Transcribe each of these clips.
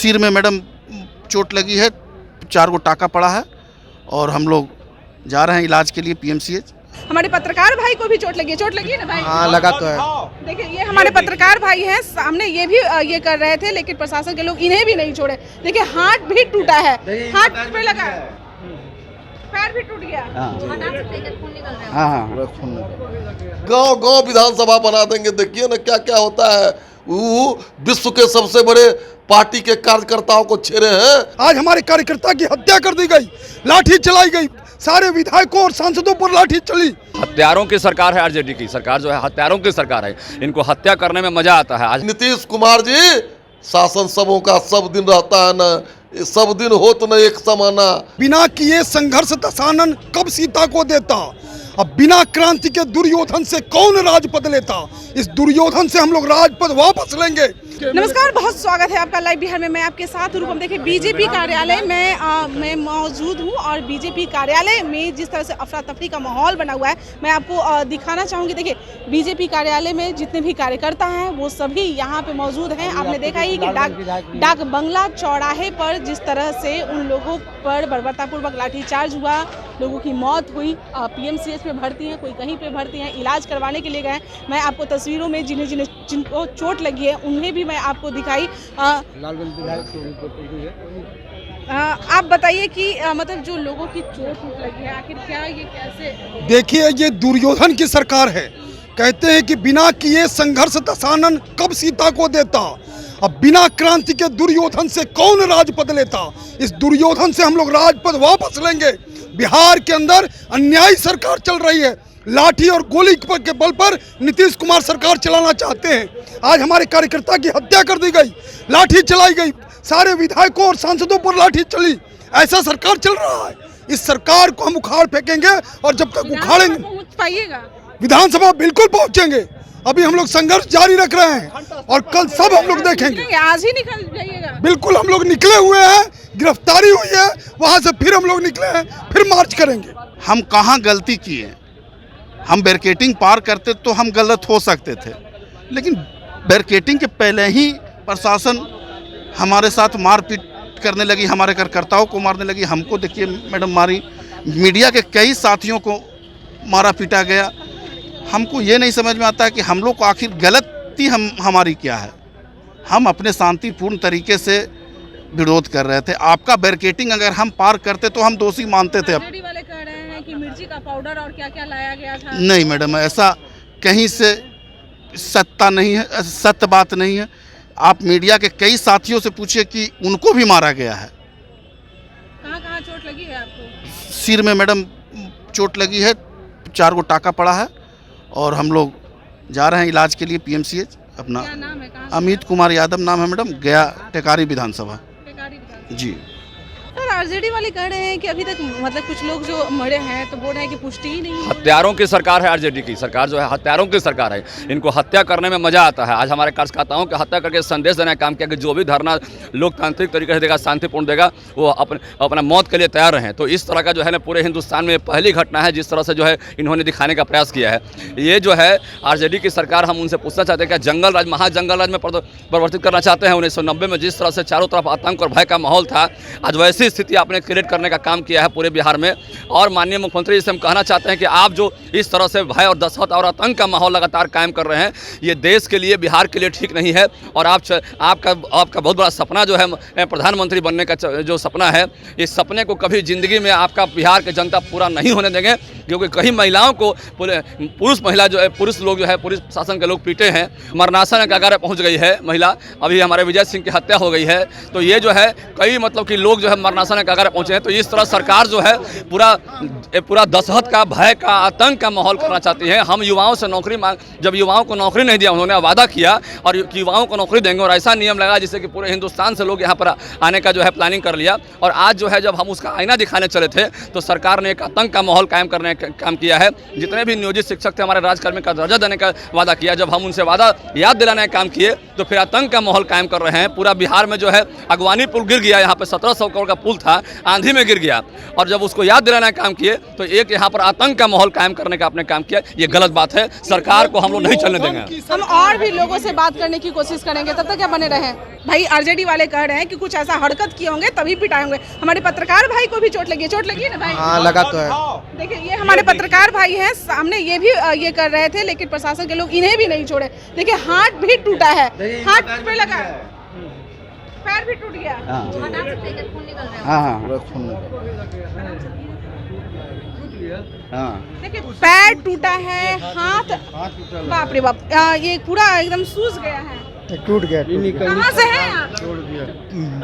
सिर में मैडम चोट लगी है, 4 गो टाका पड़ा है और हम लोग जा रहे हैं इलाज के लिए पीएमसीएच। हमारे पत्रकार भाई को भी चोट लगी है ना भाई? हाँ, लगा तो है। देखिए ये हमारे पत्रकार भाई हैं, सामने ये भी ये कर रहे थे, लेकिन प्रशासन के लोग इन्हें भी नहीं छोड़े। देखिए हाथ भी टूटा है, हाथ पे लगा, पैर भी टूट गया। गांव गांव विधानसभा बना देंगे। देखिए ना क्या क्या होता है। वो विश्व के सबसे बड़े पार्टी के कार्यकर्ताओं को छेड़े हैं। आज हमारे कार्यकर्ता की हत्या कर दी गई, लाठी चलाई गई, सारे विधायकों और सांसदों पर लाठी चली। हत्यारों की सरकार है आरजेडी की सरकार, जो है हत्यारों की सरकार है। इनको हत्या करने में मजा आता है। आज नीतीश कुमार जी, शासन सबों का सब दिन रहता है ना, सब दिन हो तो न एक समाना। बिना किए संघर्ष दशानन कब सीता को देता, अब बिना क्रांति के दुर्योधन से कौन राजपद लेता। इस दुर्योधन से हम लोग राजपद वापस लेंगे। नमस्कार, बहुत स्वागत है आपका लाइव बिहार में। मैं आपके साथ रूपम। देखिए बीजेपी कार्यालय में मैं मौजूद हूँ और बीजेपी कार्यालय में जिस तरह से अफरा तफरी का माहौल बना हुआ है मैं आपको दिखाना चाहूँगी। देखिए बीजेपी कार्यालय में जितने भी कार्यकर्ता हैं वो सभी यहाँ पे मौजूद हैं। आपने देखा ही कि डाक बंगला चौराहे पर जिस तरह से उन लोगों पर बर्बरतापूर्वक लाठीचार्ज हुआ, लोगों की मौत हुई, पीएमसीएच में भर्ती हैं, कोई कहीं पे भर्ती हैं, इलाज करवाने के लिए गए। मैं आपको तस्वीरों में जिनको चोट लगी है उन्हें भी मैं आपको दिखाई। आप बताइए कि मतलब जो लोगों की चोट लगी है आखिर क्या ये कैसे? देखिए ये दुर्योधन की सरकार है। कहते हैं कि बिना किए संघर्ष दशानन कब सीता को देता, अब बिना क्रांति के दुर्योधन से कौन राजपद लेता। इस दुर्योधन से हम लोग राजपद वापस लेंगे। बिहार के अंदर अन्यायी सरकार चल रही है, लाठी और गोली के बल पर नीतीश कुमार सरकार चलाना चाहते हैं। आज हमारे कार्यकर्ता की हत्या कर दी गई, लाठी चलाई गई, सारे विधायकों और सांसदों पर लाठी चली। ऐसा सरकार चल रहा है। इस सरकार को हम उखाड़ फेंकेंगे और जब तक उखाड़ेंगे पहुंच पाइएगा विधानसभा बिल्कुल पहुंचेंगे। अभी हम लोग संघर्ष जारी रख रहे हैं और कल सब हम लोग देखेंगे। आज ही निकल जाइएगा? बिल्कुल, हम लोग निकले हुए हैं, गिरफ्तारी हुई है, वहां से फिर हम लोग निकले हैं, फिर मार्च करेंगे। हम कहाँ गलती किए? हम बैरिकेडिंग पार करते तो हम गलत हो सकते थे, लेकिन बैरिकेडिंग के पहले ही प्रशासन हमारे साथ मारपीट करने लगी, हमारे कार्यकर्ताओं को मारने लगी। हमको देखिए मैडम मारी, मीडिया के कई साथियों को मारा पीटा गया। हमको ये नहीं समझ में आता है कि हम लोग को आखिर गलती हमारी क्या है। हम अपने शांतिपूर्ण तरीके से विरोध कर रहे थे। आपका बैरिकेडिंग अगर हम पार करते तो हम दोषी मानते थे। आरजेडी वाले कह रहे हैं कि मिर्ची का पाउडर और क्या क्या लाया गया था। नहीं मैडम, ऐसा कहीं से सत्ता नहीं है, सत्य बात नहीं है। आप मीडिया के कई साथियों से पूछिए कि उनको भी मारा गया है। कहाँ कहाँ चोट लगी है आपको? सिर में मैडम चोट लगी है, 4 गो टाका पड़ा है और हम लोग जा रहे हैं इलाज के लिए पीएमसीएच। अपना क्या नाम है? कहाँ अमित कुमार यादव नाम है मैडम, गया टेकारी विधानसभा जी। सर आरजेडी वाले कह रहे हैं कि अभी तक मतलब कुछ लोग जो मरे हैं तो बोल रहे हैं कि पुष्टि ही नहीं। हत्यारों की सरकार है आरजेडी की सरकार, जो है हत्यारों की सरकार है। इनको हत्या करने में मजा आता है। आज हमारे कार्यकर्ताओं की हत्या करके संदेश देने का काम किया कि जो भी धरना लोकतांत्रिक तरीके से देगा, शांतिपूर्ण देगा, वो अपना मौत के लिए तैयार रहें। तो इस तरह का जो है ना पूरे हिंदुस्तान में पहली घटना है जिस तरह से जो है इन्होंने दिखाने का प्रयास किया है। ये जो है आरजेडी की सरकार, हम उनसे पूछना चाहते हैं क्या जंगल राज महाजंगल राज में परिवर्तित करना चाहते हैं? 1990 में जिस तरह से चारों तरफ आतंक और भय का माहौल था, आज वैसी स्थिति आपने क्रिएट करने का काम किया है पूरे बिहार में। और माननीय मुख्यमंत्री जी से हम कहना चाहते हैं कि आप जो इस तरह से भय और दहशत और आतंक का माहौल लगातार कायम कर रहे हैं, ये देश के लिए, बिहार के लिए ठीक नहीं है। और आपका बहुत बड़ा सपना जो है प्रधानमंत्री बनने का जो सपना है, इस सपने को कभी जिंदगी में आपका बिहार की जनता पूरा नहीं होने देंगे। क्योंकि कई महिलाओं को पुरुष लोग जो है पुलिस शासन के लोग पीटे हैं, मरनासन के कगार पहुँच गई है महिला। अभी हमारे विजय सिंह की हत्या हो गई है। तो ये जो है कई मतलब कि लोग जो है मरनासन के कगार पहुँचे हैं। तो इस तरह सरकार जो है पूरा दहशत का, भय का, आतंक का माहौल करना चाहती है। हम युवाओं से नौकरी जब युवाओं को नौकरी नहीं दिया, उन्होंने वादा किया और युवाओं को नौकरी देंगे और ऐसा नियम लगा जिससे कि पूरे हिंदुस्तान से लोग यहाँ पर आने का जो है प्लानिंग कर लिया। और आज जो है जब हम उसका आईना दिखाने चले थे तो सरकार ने एक आतंक का माहौल कायम करने का काम किया है। जितने भी नियोजित शिक्षक थे, हमारे राज्यकर्मी का दर्जा देने का वादा किया। जब हम उनसे वादा याद दिलाने का काम किए तो फिर आतंक का माहौल कायम कर रहे हैं। पूरा बिहार में जो है अगवानी पुल गिर गया। यहाँ पे 1700 करोड़ का पुल था, आंधी में गिर गया, और जब उसको याद दिलाना काम किए तो एक यहाँ पर आतंक का माहौल कायम करने का आपने काम किया। ये गलत बात है, सरकार को हम लोग नहीं चलने देंगे। हम और भी लोगों से बात करने की कोशिश करेंगे, तब तक क्या बने रहे। भाई आरजेडी वाले कह रहे हैं कि कुछ ऐसा हरकत किए होंगे तभी पिटाए होंगे। हमारे पत्रकार भाई को भी चोट लगी है ना भाई? हाँ, लगा तो है। देखिए, ये हमारे पत्रकार भाई हैं, सामने ये भी ये कर रहे थे, लेकिन प्रशासन के लोग इन्हें भी नहीं छोड़े। देखिए, हाथ भी टूटा है, हाथ पे लगा, पैर भी टूट गया। देखिए, पैर टूटा है, हाथ, बाप रे बाप, ये पूरा एकदम सूज गया है, टूट गया। कहाँ से हैं आप?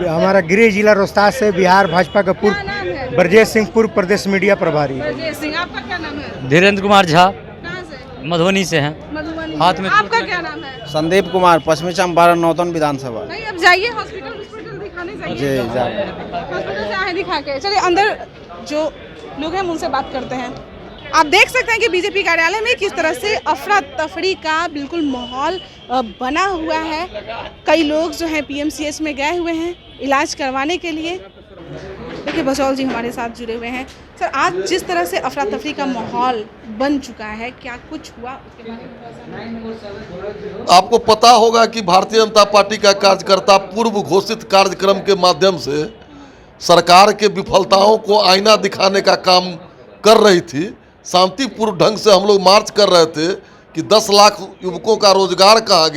हमारा गृह जिला रोहतास से, बिहार भाजपा का क्या नाम है? ब्रजेश सिंह, पूर्व प्रदेश मीडिया प्रभारी। ब्रजेश सिंह, आपका क्या नाम है? धीरेन्द्र कुमार झा, कहाँ से? मधुबनी से हैं। मधुबनी। हाथ में आपका क्या नाम है? संदीप कुमार, पश्चिमी चंपारण नौतन विधानसभा। नहीं, अब जाइए हॉस्पिटल दिखाने जाइए। हॉस्पिटल से आए दिखा के। चलिए, अंदर जो लोग हैं उनसे बात करते हैं। आप देख सकते हैं कि बीजेपी कार्यालय में किस तरह से अफरा तफरी का बिल्कुल माहौल बना हुआ है। कई लोग जो हैं पीएमसीएच में गए हुए हैं इलाज करवाने के लिए। देखिए, बसौल जी हमारे साथ जुड़े हुए हैं। सर, आज जिस तरह से अफरा तफरी का माहौल बन चुका है, क्या कुछ हुआ उसके बारे में? आपको पता होगा कि भारतीय जनता पार्टी का कार्यकर्ता पूर्व घोषित कार्यक्रम के माध्यम से सरकार के विफलताओं को आईना दिखाने का काम कर रही थी। शांतिपूर्ण ढंग से हम लोग मार्च कर रहे थे कि 10 लाख युवकों का रोजगार कहाँ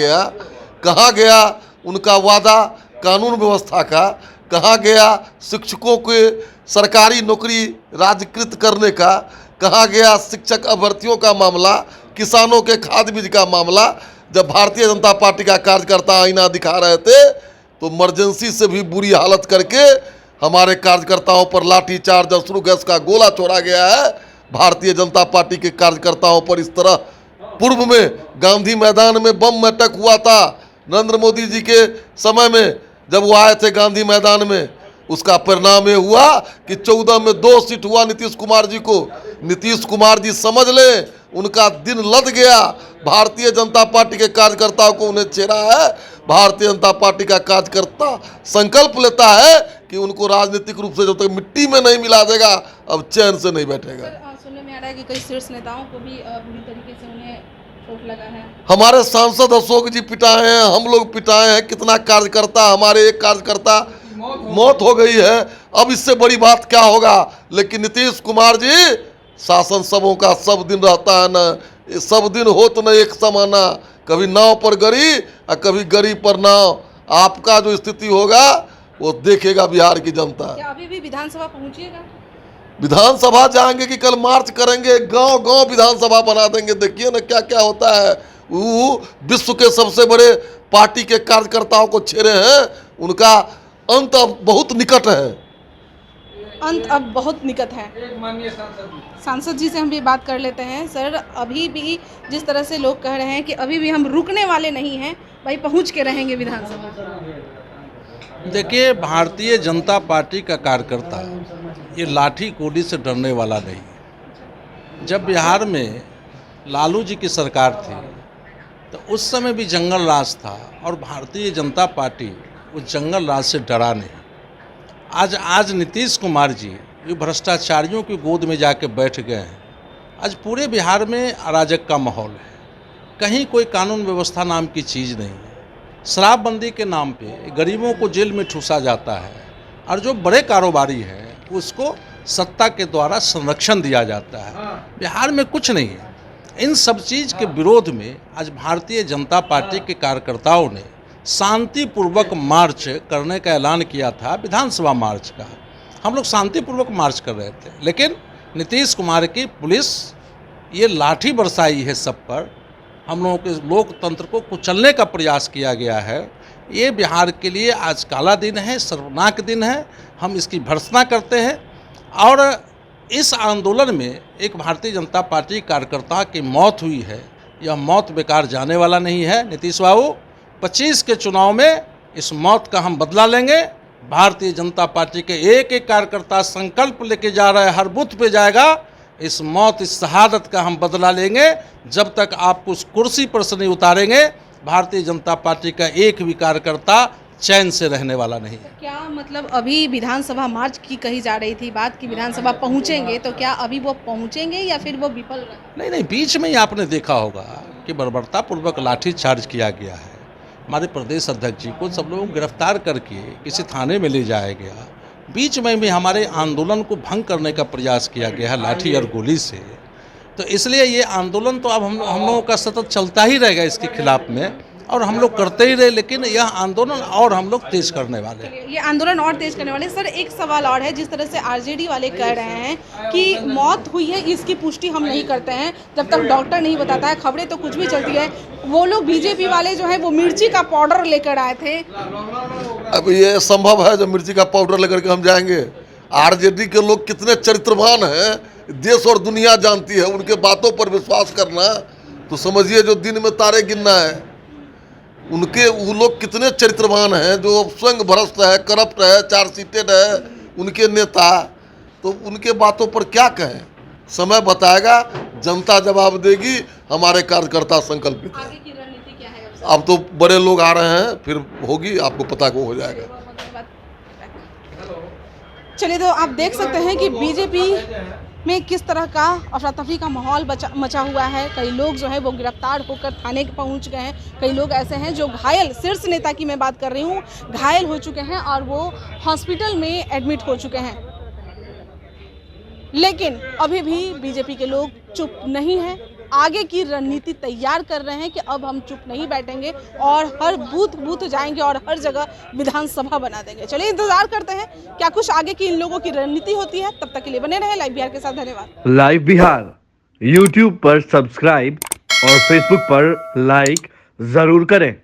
गया उनका वादा कानून व्यवस्था का, कहाँ गया शिक्षकों के सरकारी नौकरी राज्यकृत करने का, कहाँ गया शिक्षक अभ्यर्थियों का मामला, किसानों के खाद बीज का मामला। जब भारतीय जनता पार्टी का कार्यकर्ता आईना दिखा रहे थे तो इमरजेंसी से भी बुरी हालत करके हमारे कार्यकर्ताओं पर लाठीचार्ज, अश्रु गैस का गोला छोड़ा गया है। भारतीय जनता पार्टी के कार्यकर्ताओं पर इस तरह पूर्व में गांधी मैदान में बम अटैक हुआ था नरेंद्र मोदी जी के समय में, जब वो आए थे गांधी मैदान में, उसका परिणाम ये हुआ कि 14 में 2 सीट हुआ नीतीश कुमार जी को। नीतीश कुमार जी समझ लें, उनका दिन लद गया। भारतीय जनता पार्टी के कार्यकर्ताओं को उन्हें चेहरा है। भारतीय जनता पार्टी का कार्यकर्ता संकल्प लेता है कि उनको राजनीतिक रूप से जब तक मिट्टी में नहीं मिला देगा अब चैन से नहीं बैठेगा। सुनने में आ रहा है कि कई शीर्ष नेताओं को भी बुरी तरीके से उन्हें चोट लगा है। हमारे सांसद अशोक जी पिटाए हैं, हम लोग पिटाए हैं, कितना कार्यकर्ता, हमारे एक कार्यकर्ता मौत हो गई है। अब इससे बड़ी बात क्या होगा। लेकिन नीतीश कुमार जी, शासन सबों का सब दिन रहता है ना, सब दिन हो तो नहीं एक समाना, कभी नाव पर गरी और कभी गरी पर नाव। आपका जो स्थिति होगा वो देखेगा बिहार की जनता। क्या अभी भी विधानसभा पहुंचिएगा? विधानसभा जाएंगे कि कल मार्च करेंगे, गांव गांव विधानसभा बना देंगे। देखिए ना क्या क्या होता है। वो विश्व के सबसे बड़े पार्टी के कार्यकर्ताओं को छेड़े हैं, उनका अंत अब बहुत निकट है। अंत अब बहुत निकट है। सांसद जी से हम भी बात कर लेते हैं। सर, अभी भी जिस तरह से लोग कह रहे हैं कि अभी भी हम रुकने वाले नहीं हैं, भाई पहुंच के रहेंगे विधानसभा। देखिए, भारतीय जनता पार्टी का कार्यकर्ता ये लाठी कोडी से डरने वाला नहीं। जब बिहार में लालू जी की सरकार थी तो उस समय भी जंगल राज था और भारतीय जनता पार्टी उस जंगल राज से डरा नहीं। आज नीतीश कुमार जी ये भ्रष्टाचारियों की गोद में जाके बैठ गए हैं। आज पूरे बिहार में अराजक का माहौल है, कहीं कोई कानून व्यवस्था नाम की चीज़ नहीं है। शराबबंदी के नाम पे गरीबों को जेल में ठूसा जाता है और जो बड़े कारोबारी हैं उसको सत्ता के द्वारा संरक्षण दिया जाता है। बिहार में कुछ नहीं है। इन सब चीज़ के विरोध में आज भारतीय जनता पार्टी के कार्यकर्ताओं ने शांतिपूर्वक मार्च करने का ऐलान किया था। विधानसभा मार्च का हम लोग शांतिपूर्वक मार्च कर रहे थे, लेकिन नीतीश कुमार की पुलिस ये लाठी बरसाई है सब पर। हम लोगों के लोकतंत्र को कुचलने का प्रयास किया गया है। ये बिहार के लिए आज काला दिन है, शर्मनाक दिन है। हम इसकी भर्त्सना करते हैं और इस आंदोलन में एक भारतीय जनता पार्टी कार्यकर्ता की मौत हुई है। यह मौत बेकार जाने वाला नहीं है। नीतीश बाबू, 25 के चुनाव में इस मौत का हम बदला लेंगे। भारतीय जनता पार्टी के एक एक कार्यकर्ता संकल्प लेके जा रहा है, हर बूथ पे जाएगा। इस मौत, इस शहादत का हम बदला लेंगे। जब तक आप उस कुर्सी पर से नहीं उतारेंगे, भारतीय जनता पार्टी का एक भी कार्यकर्ता चैन से रहने वाला नहीं है। क्या मतलब अभी विधानसभा मार्च की कही जा रही थी बात कि विधानसभा पहुंचेंगे, तो क्या अभी वो पहुंचेंगे या फिर वो विफल रहे? नहीं, बीच में ही आपने देखा होगा कि बर्बरतापूर्वक लाठीचार्ज किया गया है। हमारे प्रदेश अध्यक्ष जी को सब लोगों को गिरफ्तार करके किसी थाने में ले जाया गया। बीच में भी हमारे आंदोलन को भंग करने का प्रयास किया गया है लाठी और गोली से। तो इसलिए ये आंदोलन तो अब हम लोगों का सतत चलता ही रहेगा इसके खिलाफ में, और हम लोग करते ही रहे, लेकिन यह आंदोलन और हम लोग तेज करने वाले हैं। ये आंदोलन और तेज करने वाले। सर, एक सवाल और है, जिस तरह से आरजेडी वाले कह रहे हैं कि मौत हुई है इसकी पुष्टि हम नहीं करते हैं जब तक डॉक्टर नहीं बताता है, खबरें तो कुछ भी चलती है। वो लोग बीजेपी वाले जो है वो मिर्ची का पाउडर लेकर आए थे। अब ये संभव है जो मिर्ची का पाउडर लेकर के हम जाएंगे? आरजेडी के लोग कितने चरित्रवान हैं, देश और दुनिया जानती है। उनके बातों पर विश्वास करना तो समझिए जो दिन में तारे गिनना है। उनके वो लोग कितने चरित्रवान हैं, जो स्वयं भ्रष्ट है, करप्ट है, चार्जशीटेड है उनके नेता। तो उनके बातों पर क्या कहें, समय बताएगा, जनता जवाब देगी। हमारे कार्यकर्ता संकल्पित है। आगे की रणनीति क्या है? अब तो बड़े लोग आ रहे हैं, फिर होगी, आपको पता को हो जाएगा। चलिए, तो आप देख सकते हैं कि बीजेपी में किस तरह का अफरा तफरी का माहौल मचा हुआ है। कई लोग जो है वो गिरफ्तार होकर थाने पहुंच गए हैं। कई लोग ऐसे हैं जो घायल, शीर्ष नेता की मैं बात कर रही हूँ, घायल हो चुके हैं और वो हॉस्पिटल में एडमिट हो चुके हैं। लेकिन अभी भी बीजेपी के लोग चुप नहीं हैं, आगे की रणनीति तैयार कर रहे हैं कि अब हम चुप नहीं बैठेंगे और हर बूथ जाएंगे और हर जगह विधानसभा बना देंगे। चलिए इंतजार करते हैं क्या कुछ आगे की इन लोगों की रणनीति होती है। तब तक के लिए बने रहे लाइव बिहार के साथ। धन्यवाद। लाइव बिहार यूट्यूब पर सब्सक्राइब और फेसबुक पर लाइक जरूर करें।